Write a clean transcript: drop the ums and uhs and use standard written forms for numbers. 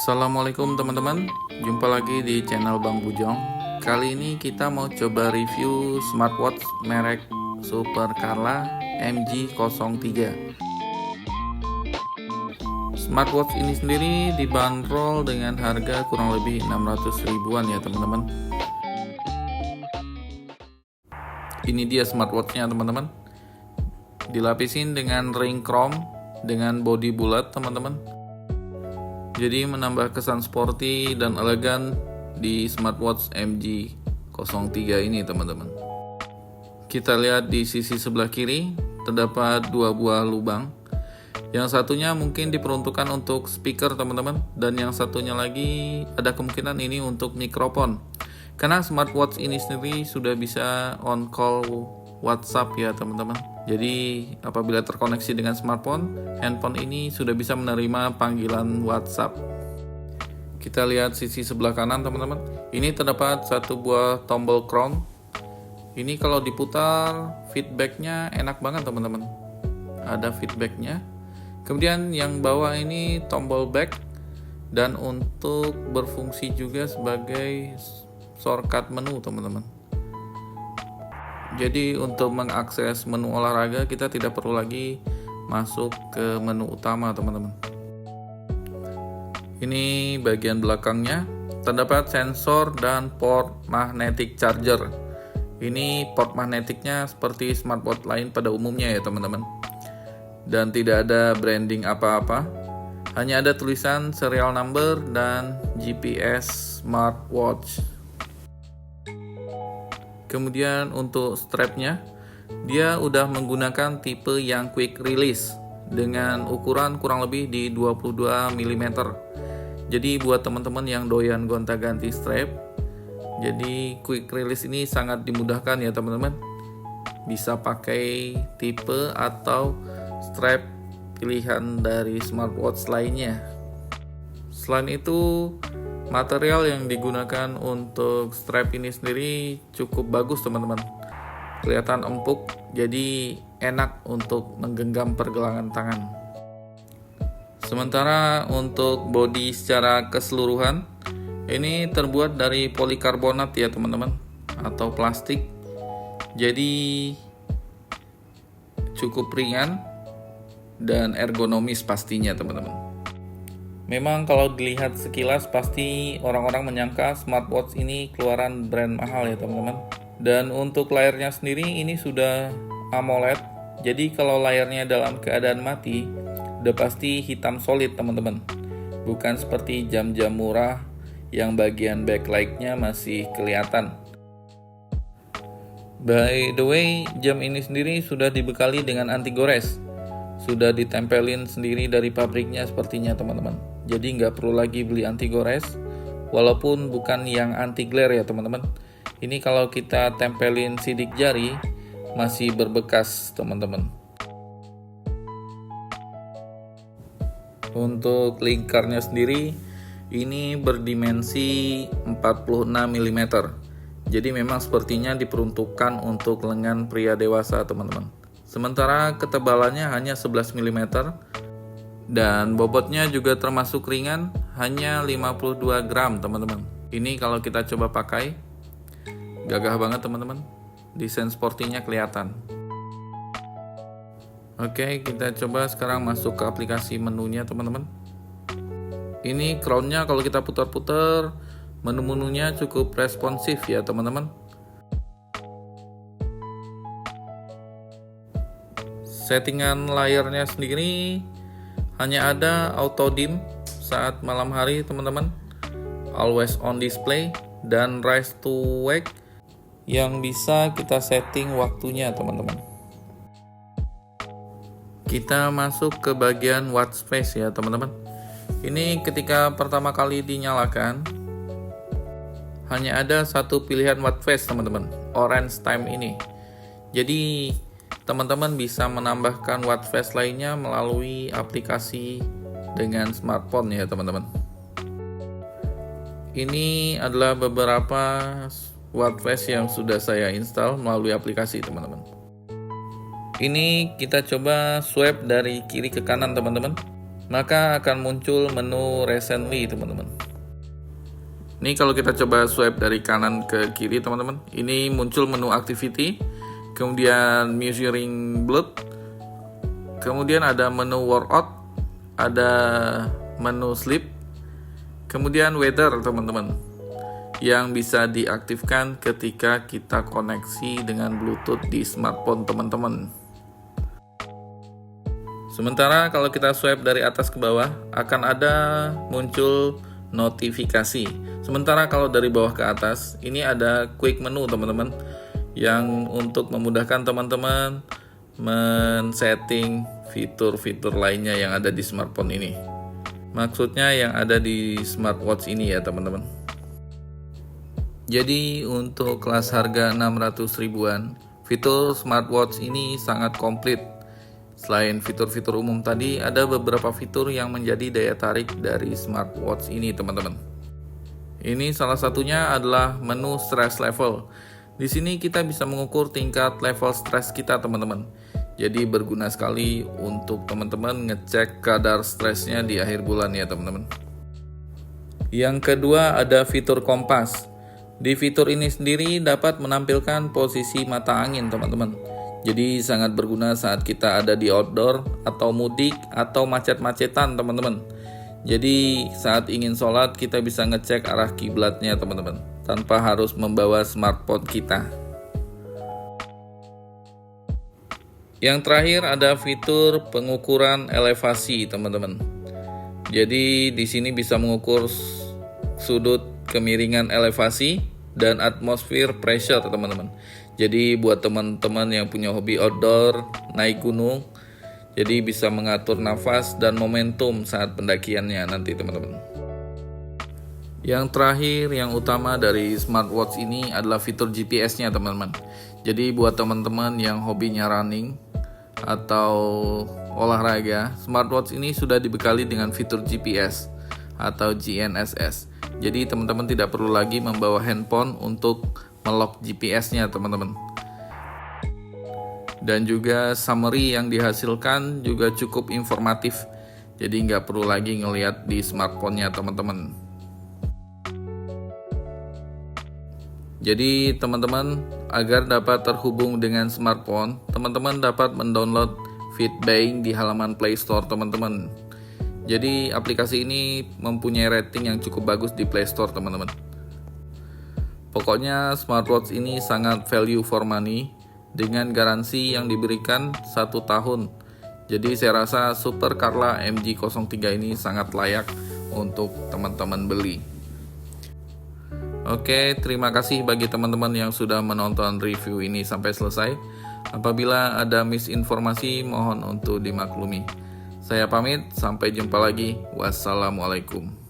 Assalamualaikum teman-teman, jumpa lagi di channel Bang Bujong. Kali ini kita mau coba review smartwatch merek Super Carla MG03. Smartwatch ini sendiri dibanderol dengan harga kurang lebih 600 ribuan ya teman-teman. Ini dia smartwatchnya teman-teman, dilapisin dengan ring chrome dengan body bulat teman-teman. Jadi menambah kesan sporty dan elegan di smartwatch MG03 ini teman-teman. Kita lihat di sisi sebelah kiri terdapat dua buah lubang. Yang satunya mungkin diperuntukkan untuk speaker teman-teman, dan yang satunya lagi ada kemungkinan ini untuk mikrofon. Karena smartwatch ini sendiri sudah bisa on call WhatsApp ya teman-teman. Jadi apabila terkoneksi dengan smartphone, handphone ini sudah bisa menerima panggilan WhatsApp. Kita lihat sisi sebelah kanan teman-teman. Ini terdapat satu buah tombol crown. Ini kalau diputar feedbacknya enak banget teman-teman. Ada feedbacknya. Kemudian yang bawah ini tombol back, dan untuk berfungsi juga sebagai shortcut menu teman-teman. Jadi untuk mengakses menu olahraga kita tidak perlu lagi masuk ke menu utama teman-teman. Ini bagian belakangnya, terdapat sensor dan port magnetic charger. Ini port magnetiknya seperti smartwatch lain pada umumnya ya teman-teman. Dan tidak ada branding apa-apa, hanya ada tulisan serial number dan GPS smartwatch. Kemudian untuk strapnya, dia udah menggunakan tipe yang quick release dengan ukuran kurang lebih di 22 mm. Jadi buat teman-teman yang doyan gonta-ganti strap, jadi quick release ini sangat dimudahkan ya teman-teman. Bisa pakai tipe atau strap pilihan dari smartwatch lainnya. Selain itu, material yang digunakan untuk strap ini sendiri cukup bagus teman-teman. Kelihatan empuk, jadi enak untuk menggenggam pergelangan tangan. Sementara untuk bodi secara keseluruhan, ini terbuat dari polikarbonat ya teman-teman, atau plastik. Jadi cukup ringan dan ergonomis pastinya teman-teman. Memang kalau dilihat sekilas pasti orang-orang menyangka smartwatch ini keluaran brand mahal ya teman-teman. Dan untuk layarnya sendiri ini sudah AMOLED. Jadi kalau layarnya dalam keadaan mati, udah pasti hitam solid teman-teman. Bukan seperti jam-jam murah yang bagian backlight-nya masih kelihatan. By the way, jam ini sendiri sudah dibekali dengan anti gores. Sudah ditempelin sendiri dari pabriknya sepertinya teman-teman. Jadi nggak perlu lagi beli anti gores, walaupun bukan yang anti glare ya teman-teman. Ini kalau kita tempelin sidik jari masih berbekas teman-teman. Untuk lingkarnya sendiri ini berdimensi 46 mm. Jadi memang sepertinya diperuntukkan untuk lengan pria dewasa teman-teman. Sementara ketebalannya hanya 11 mm dan bobotnya juga termasuk ringan, hanya 52 gram teman-teman. Ini kalau kita coba pakai, gagah banget teman-teman. Desain sportinya kelihatan. Oke, kita coba sekarang masuk ke aplikasi menunya teman-teman. Ini crownnya kalau kita putar-putar, menu-menunya cukup responsif ya teman-teman. Settingan layarnya sendiri hanya ada auto dim saat malam hari teman-teman, always on display, dan rise to wake yang bisa kita setting waktunya teman-teman. Kita masuk ke bagian watch face ya teman-teman. Ini ketika pertama kali dinyalakan, hanya ada satu pilihan watch face teman-teman, orange time ini. Jadi teman-teman bisa menambahkan watch face lainnya melalui aplikasi dengan smartphone ya teman-teman. Ini adalah beberapa watch face yang sudah saya install melalui aplikasi teman-teman. Ini kita coba swipe dari kiri ke kanan teman-teman. maka akan muncul menu recently teman-teman. Ini kalau kita coba swipe dari kanan ke kiri teman-teman, ini muncul menu activity, kemudian measuring blood, kemudian ada menu workout, ada menu sleep, kemudian weather teman-teman, yang bisa diaktifkan ketika kita koneksi dengan Bluetooth di smartphone teman-teman. Sementara kalau kita swipe dari atas ke bawah, akan ada muncul notifikasi. Sementara kalau dari bawah ke atas, ini ada quick menu teman-teman, yang untuk memudahkan teman-teman men-setting fitur-fitur lainnya yang ada di smartphone ini. Maksudnya yang ada di smartwatch ini ya teman-teman. Jadi untuk kelas harga 600 ribuan, fitur smartwatch ini sangat komplit. Selain fitur-fitur umum tadi, ada beberapa fitur yang menjadi daya tarik dari smartwatch ini teman-teman. Ini salah satunya adalah menu stress level. Di sini kita bisa mengukur tingkat level stres kita teman-teman. Jadi berguna sekali untuk teman-teman ngecek kadar stresnya di akhir bulan ya teman-teman. Yang kedua ada fitur kompas. Di fitur ini sendiri dapat menampilkan posisi mata angin teman-teman. Jadi sangat berguna saat kita ada di outdoor atau mudik atau macet-macetan teman-teman. Jadi saat ingin sholat kita bisa ngecek arah kiblatnya teman-teman, tanpa harus membawa smartphone kita. Yang terakhir ada fitur pengukuran elevasi teman-teman. Jadi di sini bisa mengukur sudut kemiringan elevasi dan atmosfer pressure teman-teman. Jadi buat teman-teman yang punya hobi outdoor, naik gunung, jadi bisa mengatur nafas dan momentum saat pendakiannya nanti teman-teman. Yang terakhir, yang utama dari smartwatch ini adalah fitur GPS-nya teman-teman. Jadi buat teman-teman yang hobinya running atau olahraga, smartwatch ini sudah dibekali dengan fitur GPS atau GNSS. Jadi teman-teman tidak perlu lagi membawa handphone untuk melock GPS-nya teman-teman. Dan juga summary yang dihasilkan juga cukup informatif. Jadi nggak perlu lagi ngelihat di smartphone-nya teman-teman. Jadi teman-teman, agar dapat terhubung dengan smartphone, teman-teman dapat mendownload Fitbay di halaman Play Store teman-teman. Jadi aplikasi ini mempunyai rating yang cukup bagus di Play Store teman-teman. Pokoknya smartwatch ini sangat value for money dengan garansi yang diberikan 1 tahun. Jadi saya rasa Super Carla MG03 ini sangat layak untuk teman-teman beli. Oke, terima kasih bagi teman-teman yang sudah menonton review ini sampai selesai. Apabila ada misinformasi mohon untuk dimaklumi. Saya pamit, sampai jumpa lagi. Wassalamualaikum.